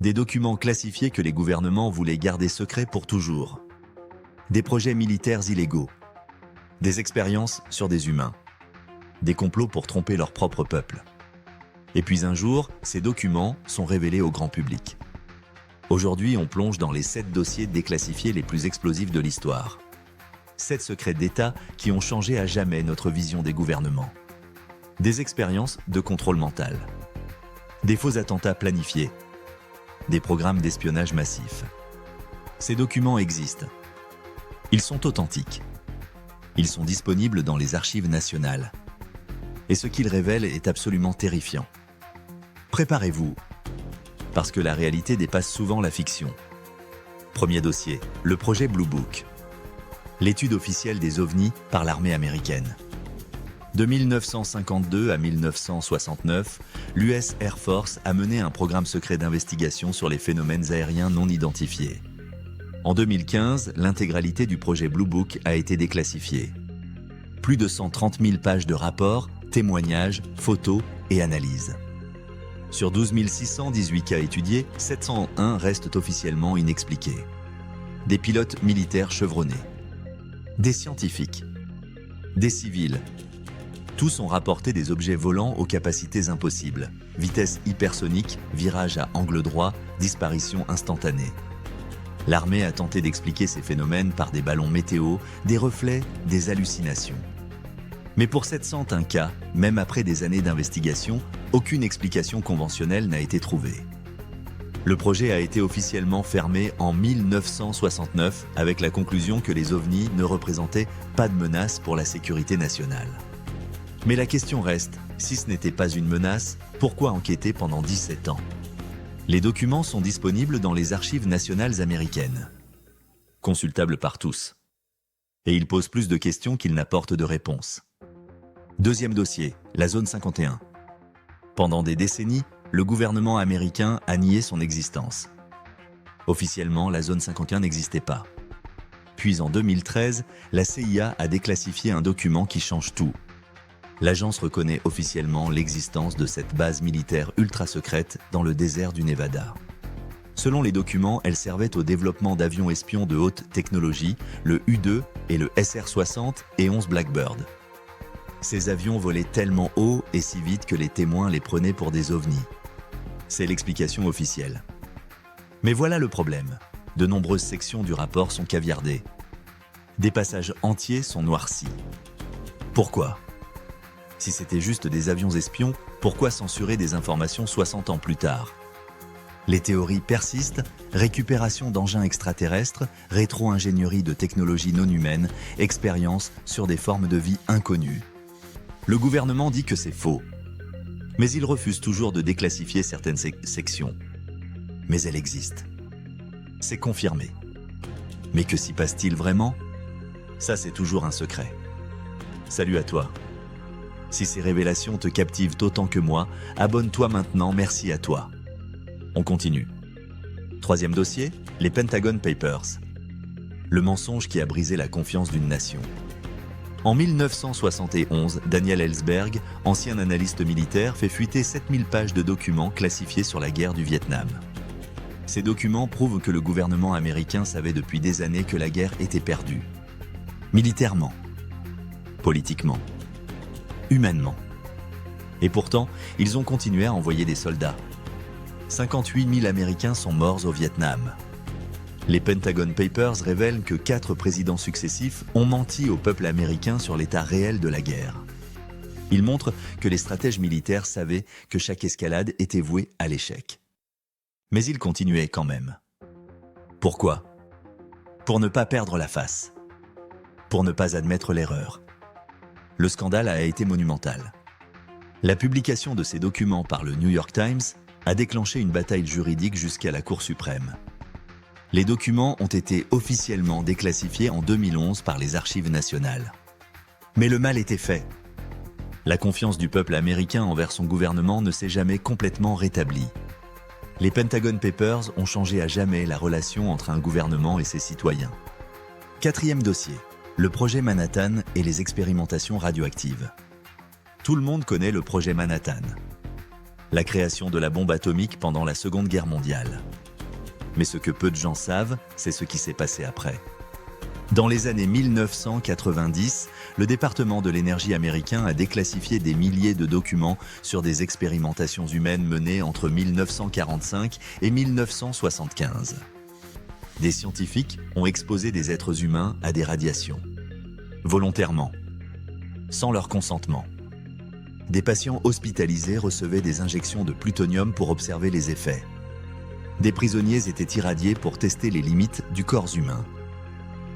Des documents classifiés que les gouvernements voulaient garder secrets pour toujours. Des projets militaires illégaux. Des expériences sur des humains. Des complots pour tromper leur propre peuple. Et puis un jour, ces documents sont révélés au grand public. Aujourd'hui, on plonge dans les 7 dossiers déclassifiés les plus explosifs de l'histoire. 7 secrets d'État qui ont changé à jamais notre vision des gouvernements. Des expériences de contrôle mental. Des faux attentats planifiés. Des programmes d'espionnage massifs. Ces documents existent. Ils sont authentiques. Ils sont disponibles dans les archives nationales. Et ce qu'ils révèlent est absolument terrifiant. Préparez-vous, parce que la réalité dépasse souvent la fiction. Premier dossier, le projet Blue Book. L'étude officielle des ovnis par l'armée américaine. De 1952 à 1969, l'US Air Force a mené un programme secret d'investigation sur les phénomènes aériens non identifiés. En 2015, l'intégralité du projet Blue Book a été déclassifiée. Plus de 130 000 pages de rapports, témoignages, photos et analyses. Sur 12 618 cas étudiés, 701 restent officiellement inexpliqués. Des pilotes militaires chevronnés. Des scientifiques. Des civils. Tous ont rapporté des objets volants aux capacités impossibles. Vitesse hypersonique, virage à angle droit, disparition instantanée. L'armée a tenté d'expliquer ces phénomènes par des ballons météo, des reflets, des hallucinations. Mais pour 701 cas, même après des années d'investigation, aucune explication conventionnelle n'a été trouvée. Le projet a été officiellement fermé en 1969 avec la conclusion que les ovnis ne représentaient pas de menace pour la sécurité nationale. Mais la question reste, si ce n'était pas une menace, pourquoi enquêter pendant 17 ans ? Les documents sont disponibles dans les archives nationales américaines, consultables par tous. Et ils posent plus de questions qu'ils n'apportent de réponses. Deuxième dossier, la zone 51. Pendant des décennies, le gouvernement américain a nié son existence. Officiellement, la zone 51 n'existait pas. Puis en 2013, la CIA a déclassifié un document qui change tout. L'agence reconnaît officiellement l'existence de cette base militaire ultra secrète dans le désert du Nevada. Selon les documents, elle servait au développement d'avions espions de haute technologie, le U-2 et le SR-60 et 11 Blackbird. Ces avions volaient tellement haut et si vite que les témoins les prenaient pour des ovnis. C'est l'explication officielle. Mais voilà le problème. De nombreuses sections du rapport sont caviardées. Des passages entiers sont noircis. Pourquoi ? Si c'était juste des avions espions, pourquoi censurer des informations 60 ans plus tard ? Les théories persistent, récupération d'engins extraterrestres, rétro-ingénierie de technologies non humaines, expériences sur des formes de vie inconnues. Le gouvernement dit que c'est faux. Mais il refuse toujours de déclassifier certaines sections. Mais elles existent. C'est confirmé. Mais que s'y passe-t-il vraiment ? Ça, c'est toujours un secret. Salut à toi. Si ces révélations te captivent autant que moi, abonne-toi maintenant, merci à toi. On continue. Troisième dossier, les Pentagon Papers. Le mensonge qui a brisé la confiance d'une nation. En 1971, Daniel Ellsberg, ancien analyste militaire, fait fuiter 7000 pages de documents classifiés sur la guerre du Vietnam. Ces documents prouvent que le gouvernement américain savait depuis des années que la guerre était perdue. Militairement, politiquement, humainement. Et pourtant, ils ont continué à envoyer des soldats. 58 000 Américains sont morts au Vietnam. Les Pentagon Papers révèlent que 4 présidents successifs ont menti au peuple américain sur l'état réel de la guerre. Ils montrent que les stratèges militaires savaient que chaque escalade était vouée à l'échec. Mais ils continuaient quand même. Pourquoi ? Pour ne pas perdre la face. Pour ne pas admettre l'erreur. Le scandale a été monumental. La publication de ces documents par le New York Times a déclenché une bataille juridique jusqu'à la Cour suprême. Les documents ont été officiellement déclassifiés en 2011 par les Archives nationales. Mais le mal était fait. La confiance du peuple américain envers son gouvernement ne s'est jamais complètement rétablie. Les Pentagon Papers ont changé à jamais la relation entre un gouvernement et ses citoyens. Quatrième dossier, le projet Manhattan et les expérimentations radioactives. Tout le monde connaît le projet Manhattan. la création de la bombe atomique pendant la Seconde Guerre mondiale. Mais ce que peu de gens savent, c'est ce qui s'est passé après. Dans les années 1990, le département de l'énergie américain a déclassifié des milliers de documents sur des expérimentations humaines menées entre 1945 et 1975. Des scientifiques ont exposé des êtres humains à des radiations, volontairement, sans leur consentement. Des patients hospitalisés recevaient des injections de plutonium pour observer les effets. Des prisonniers étaient irradiés pour tester les limites du corps humain.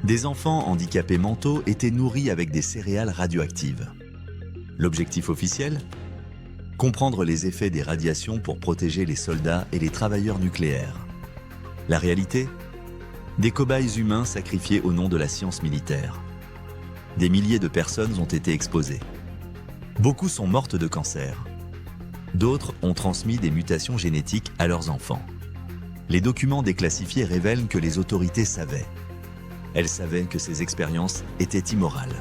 Des enfants handicapés mentaux étaient nourris avec des céréales radioactives. L'objectif officiel ? Comprendre les effets des radiations pour protéger les soldats et les travailleurs nucléaires. La réalité ? Des cobayes humains sacrifiés au nom de la science militaire. Des milliers de personnes ont été exposées. Beaucoup sont mortes de cancer. D'autres ont transmis des mutations génétiques à leurs enfants. Les documents déclassifiés révèlent que les autorités savaient. Elles savaient que ces expériences étaient immorales.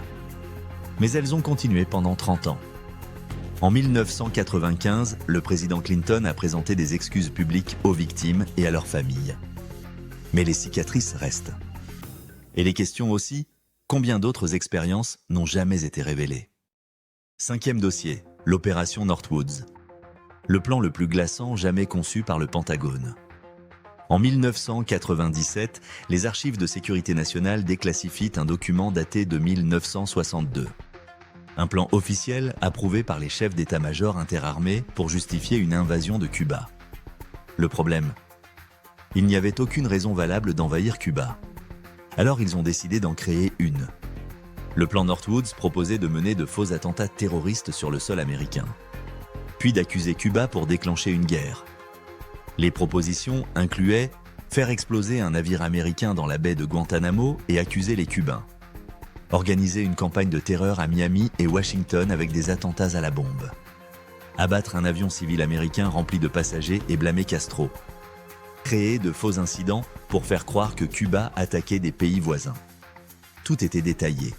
Mais elles ont continué pendant 30 ans. En 1995, le président Clinton a présenté des excuses publiques aux victimes et à leurs familles. Mais les cicatrices restent. Et les questions aussi, combien d'autres expériences n'ont jamais été révélées ? 5e dossier, l'opération Northwoods. Le plan le plus glaçant jamais conçu par le Pentagone. En 1997, les archives de sécurité nationale déclassifient un document daté de 1962. Un plan officiel approuvé par les chefs d'état-major interarmés pour justifier une invasion de Cuba. Le problème ? Il n'y avait aucune raison valable d'envahir Cuba. Alors ils ont décidé d'en créer une. Le plan Northwoods proposait de mener de faux attentats terroristes sur le sol américain, puis d'accuser Cuba pour déclencher une guerre. Les propositions incluaient faire exploser un navire américain dans la baie de Guantanamo et accuser les Cubains. Organiser une campagne de terreur à Miami et Washington avec des attentats à la bombe. Abattre un avion civil américain rempli de passagers et blâmer Castro. Créer de faux incidents pour faire croire que Cuba attaquait des pays voisins. Tout était détaillé.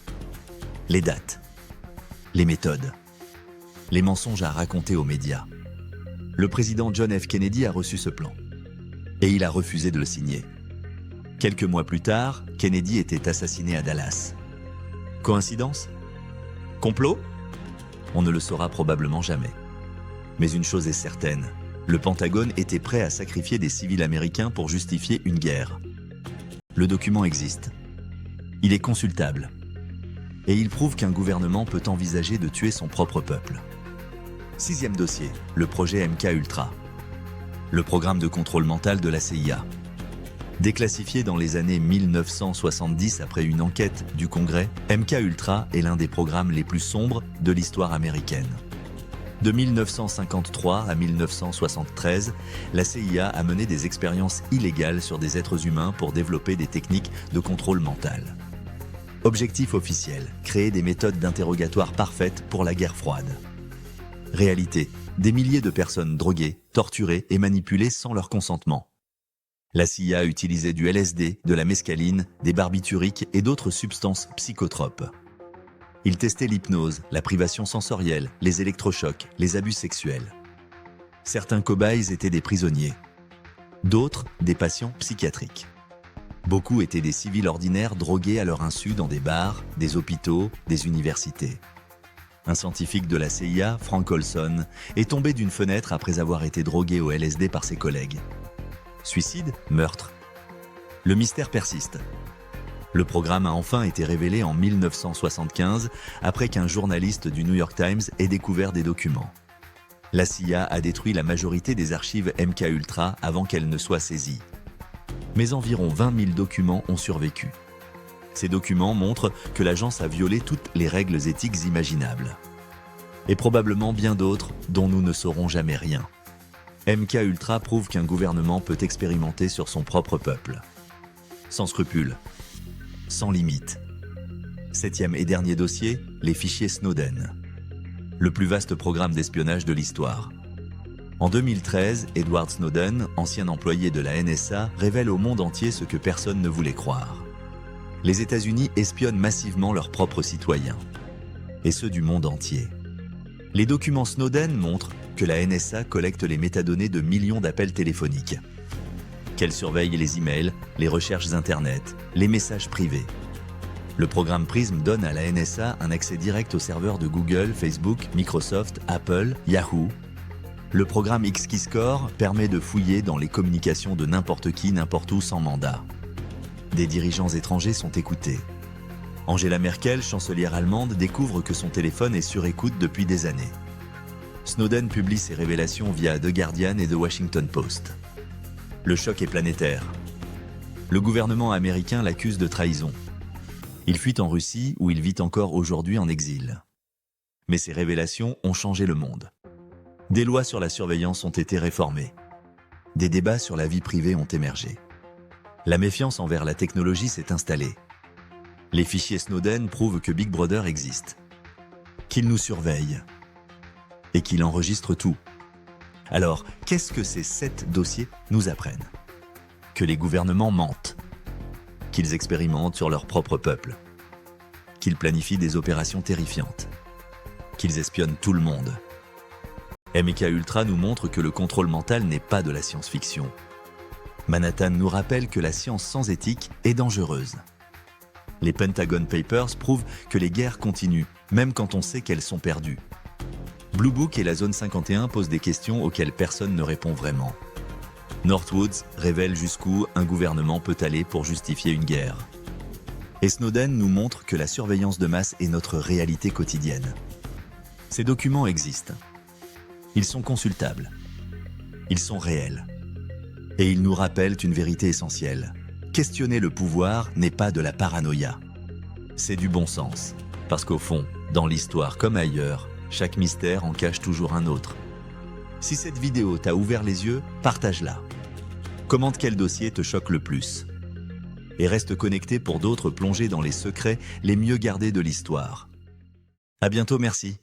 Les dates, les méthodes, les mensonges à raconter aux médias. Le président John F. Kennedy a reçu ce plan. Et il a refusé de le signer. Quelques mois plus tard, Kennedy était assassiné à Dallas. Coïncidence ? Complot ? On ne le saura probablement jamais. Mais une chose est certaine, le Pentagone était prêt à sacrifier des civils américains pour justifier une guerre. Le document existe. Il est consultable. Et il prouve qu'un gouvernement peut envisager de tuer son propre peuple. 6e dossier, le projet MK-Ultra. Le programme de contrôle mental de la CIA. Déclassifié dans les années 1970 après une enquête du Congrès, MK-Ultra est l'un des programmes les plus sombres de l'histoire américaine. De 1953 à 1973, la CIA a mené des expériences illégales sur des êtres humains pour développer des techniques de contrôle mental. Objectif officiel, créer des méthodes d'interrogatoire parfaites pour la guerre froide. Réalité, des milliers de personnes droguées, torturées et manipulées sans leur consentement. La CIA utilisait du LSD, de la mescaline, des barbituriques et d'autres substances psychotropes. Ils testaient l'hypnose, la privation sensorielle, les électrochocs, les abus sexuels. Certains cobayes étaient des prisonniers, d'autres des patients psychiatriques. Beaucoup étaient des civils ordinaires drogués à leur insu dans des bars, des hôpitaux, des universités. Un scientifique de la CIA, Frank Olson, est tombé d'une fenêtre après avoir été drogué au LSD par ses collègues. Suicide, meurtre. Le mystère persiste. Le programme a enfin été révélé en 1975 après qu'un journaliste du New York Times ait découvert des documents. La CIA a détruit la majorité des archives MK-Ultra avant qu'elles ne soient saisies. Mais environ 20 000 documents ont survécu. Ces documents montrent que l'agence a violé toutes les règles éthiques imaginables. Et probablement bien d'autres dont nous ne saurons jamais rien. MK-Ultra prouve qu'un gouvernement peut expérimenter sur son propre peuple. Sans scrupules. Sans limite. 7e et dernier dossier, les fichiers Snowden. Le plus vaste programme d'espionnage de l'histoire. En 2013, Edward Snowden, ancien employé de la NSA, révèle au monde entier ce que personne ne voulait croire. Les États-Unis espionnent massivement leurs propres citoyens, et ceux du monde entier. Les documents Snowden montrent que la NSA collecte les métadonnées de millions d'appels téléphoniques, qu'elle surveille les emails, les recherches Internet, les messages privés. Le programme PRISM donne à la NSA un accès direct aux serveurs de Google, Facebook, Microsoft, Apple, Yahoo. Le programme XKeyscore permet de fouiller dans les communications de n'importe qui, n'importe où, sans mandat. Des dirigeants étrangers sont écoutés. Angela Merkel, chancelière allemande, découvre que son téléphone est sur écoute depuis des années. Snowden publie ses révélations via The Guardian et The Washington Post. Le choc est planétaire. Le gouvernement américain l'accuse de trahison. Il fuit en Russie où il vit encore aujourd'hui en exil. Mais ces révélations ont changé le monde. Des lois sur la surveillance ont été réformées. Des débats sur la vie privée ont émergé. La méfiance envers la technologie s'est installée. Les fichiers Snowden prouvent que Big Brother existe, qu'il nous surveille et qu'il enregistre tout. Alors, qu'est-ce que ces 7 dossiers nous apprennent? Que les gouvernements mentent, qu'ils expérimentent sur leur propre peuple, qu'ils planifient des opérations terrifiantes, qu'ils espionnent tout le monde. MK Ultra nous montre que le contrôle mental n'est pas de la science-fiction. Manhattan nous rappelle que la science sans éthique est dangereuse. Les Pentagon Papers prouvent que les guerres continuent, même quand on sait qu'elles sont perdues. Blue Book et la Zone 51 posent des questions auxquelles personne ne répond vraiment. Northwoods révèle jusqu'où un gouvernement peut aller pour justifier une guerre. Et Snowden nous montre que la surveillance de masse est notre réalité quotidienne. Ces documents existent. Ils sont consultables. Ils sont réels. Et ils nous rappellent une vérité essentielle. Questionner le pouvoir n'est pas de la paranoïa. C'est du bon sens. Parce qu'au fond, dans l'histoire comme ailleurs, chaque mystère en cache toujours un autre. Si cette vidéo t'a ouvert les yeux, partage-la. Commente quel dossier te choque le plus. Et reste connecté pour d'autres plongées dans les secrets les mieux gardés de l'histoire. À bientôt, merci.